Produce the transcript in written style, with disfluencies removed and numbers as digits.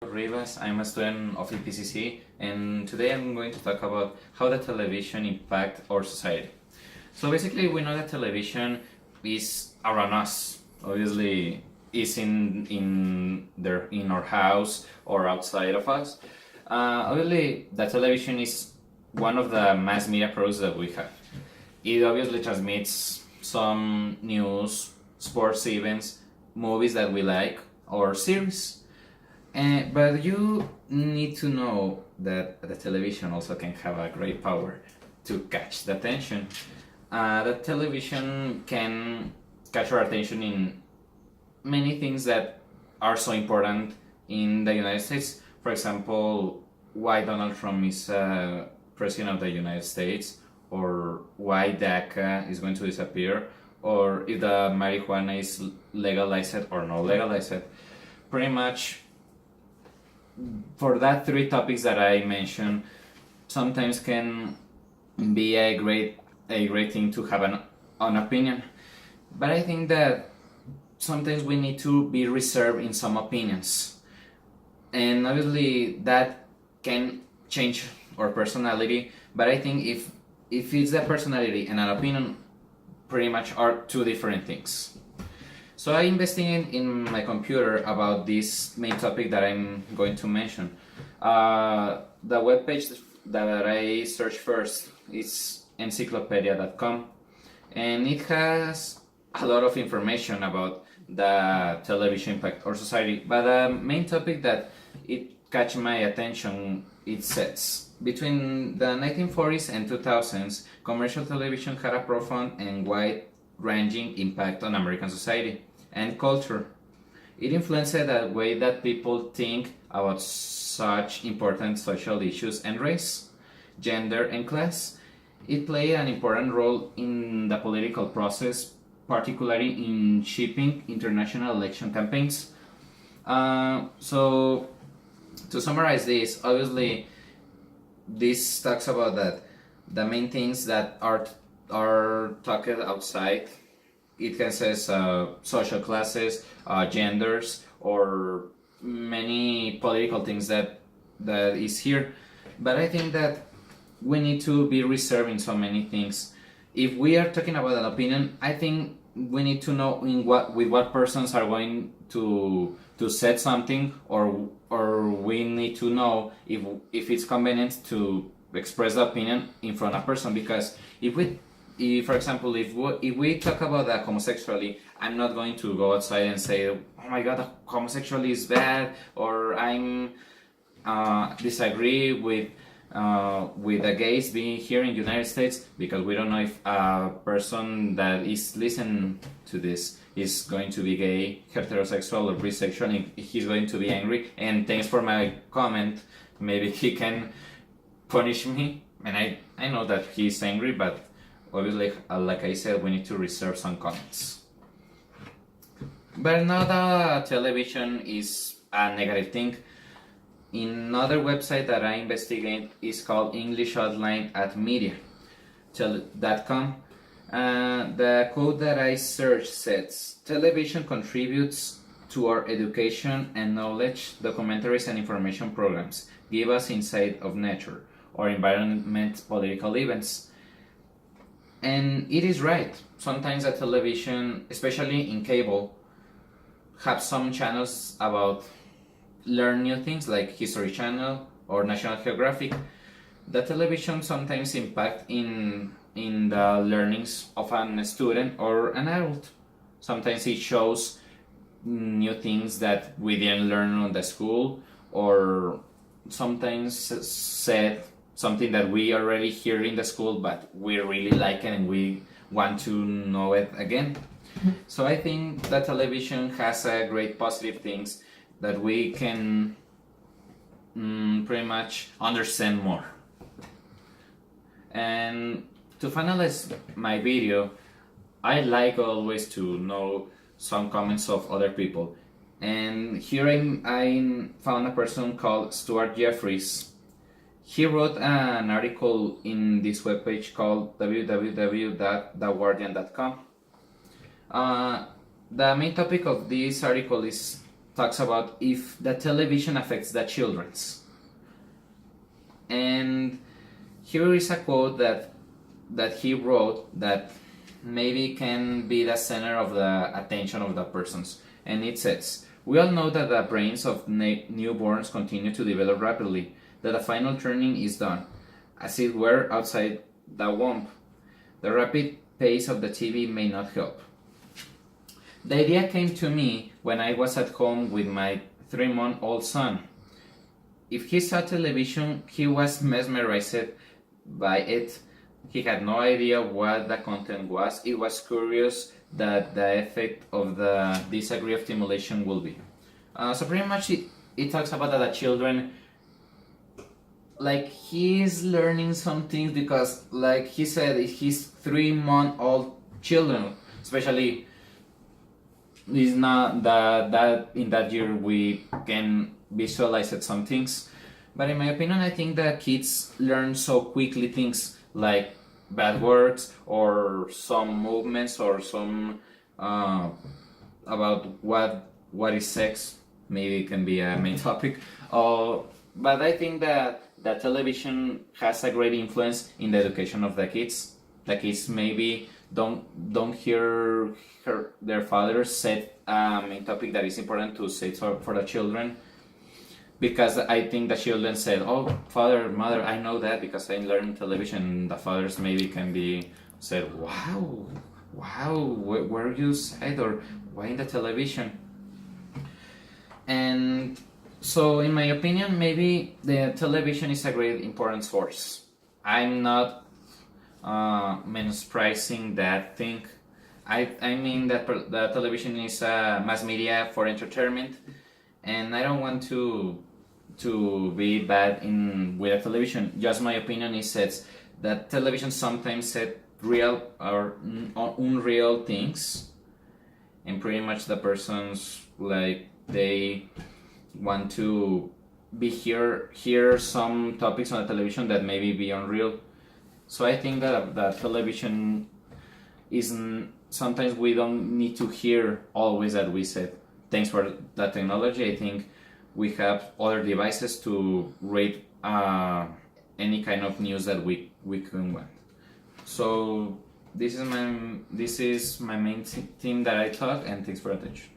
Rivas. I'm a student of EPCC, and today I'm going to talk about how the television impact our society. So basically, we know that television is around us. Obviously, is in our house or outside of us. Obviously, the television is one of the mass media products that we have. It obviously transmits some news, sports events, movies that we like, or series. But you need to know that the television also can have a great power to catch the attention. The television can catch our attention in many things that are so important in the United States. For example, why Donald Trump is president of the United States, or why DACA is going to disappear, or if the marijuana is legalized or not legalized. Pretty much for that three topics that I mentioned, sometimes can be a great thing to have an opinion. But I think that sometimes we need to be reserved in some opinions, and obviously that can change our personality. But I think if it's the personality and an opinion, pretty much are two different things. So I investigated in my computer about this main topic that I'm going to mention. The webpage that I searched first is encyclopedia.com, and it has a lot of information about the television impact or society. But the main topic that it catch my attention, it says between the 1940s and 2000s, commercial television had a profound and wide-ranging impact on American society and culture. It influenced the way that people think about such important social issues and race, gender, and class. It played an important role in the political process, particularly in shaping international election campaigns. So, to summarize this, obviously, this talks about that the main things that are talked outside. It can say social classes, genders, or many political things that is here. But I think that we need to be reserved in so many things. If we are talking about an opinion, I think we need to know with what persons are going to say something, or we need to know if it's convenient to express the opinion in front of a person. Because for example, if we talk about the homosexuality, I'm not going to go outside and say, oh my god, homosexuality is bad, or I'm disagree with the gays being here in the United States, because we don't know if a person that is listening to this is going to be gay, heterosexual, or bisexual, and he's going to be angry. And thanks for my comment, maybe he can punish me, and I know that he's angry, but obviously, like I said, we need to reserve some comments. But now the television is a negative thing. Another website that I investigate is called English Outline at Media.com. The quote that I searched says, television contributes to our education and knowledge. Documentaries and information programs give us insight of nature or environment, political events. And it is right. Sometimes the television, especially in cable, have some channels about learn new things, like History Channel or National Geographic. The television sometimes impact in the learnings of a student or an adult. Sometimes it shows new things that we didn't learn on the school, or sometimes said something that we already hear in the school, but we really like it and we want to know it again. So I think that television has a great positive things that we can pretty much understand more. And to finalize my video, I like always to know some comments of other people. And here I found a person called Stuart Jeffries. He wrote an article in this webpage called www.theguardian.com. The main topic of this article is talks about if the television affects the children's. And here is a quote that he wrote that maybe can be the center of the attention of the persons. And it says, "We all know that the brains of newborns continue to develop rapidly, that the final turning is done, as it were, outside the womb. The rapid pace of the TV may not help. The idea came to me when I was at home with my 3-month-old son. If he saw television, he was mesmerized by it. He had no idea what the content was. It was curious that the effect of this degree of stimulation will be." So pretty much it talks about that the children, like, he's learning some things because, like he said, he's 3-month-old children, especially is not that in that year we can visualize it some things. But in my opinion, I think that kids learn so quickly things like bad words or some movements or some about what is sex. Maybe it can be a main topic. But I think that television has a great influence in the education of the kids. The kids maybe don't hear their fathers say a main topic that is important to say for the children, because I think the children said, "Oh, father, mother, I know that because I learned television." The fathers maybe can be said, wow, where you said, or why in the television? And so in my opinion, maybe the television is a great important source. I'm not menospricing that thing. I mean that the television is a mass media for entertainment, and I don't want to be bad with the television. Just my opinion is that television sometimes said real or unreal things, and pretty much the persons, like, they want to hear some topics on the television that maybe be unreal. So I think that television isn't, sometimes we don't need to hear always that we said. Thanks for that technology. I think we have other devices to rate any kind of news that we can want. So this is my main theme that I talk, and thanks for attention.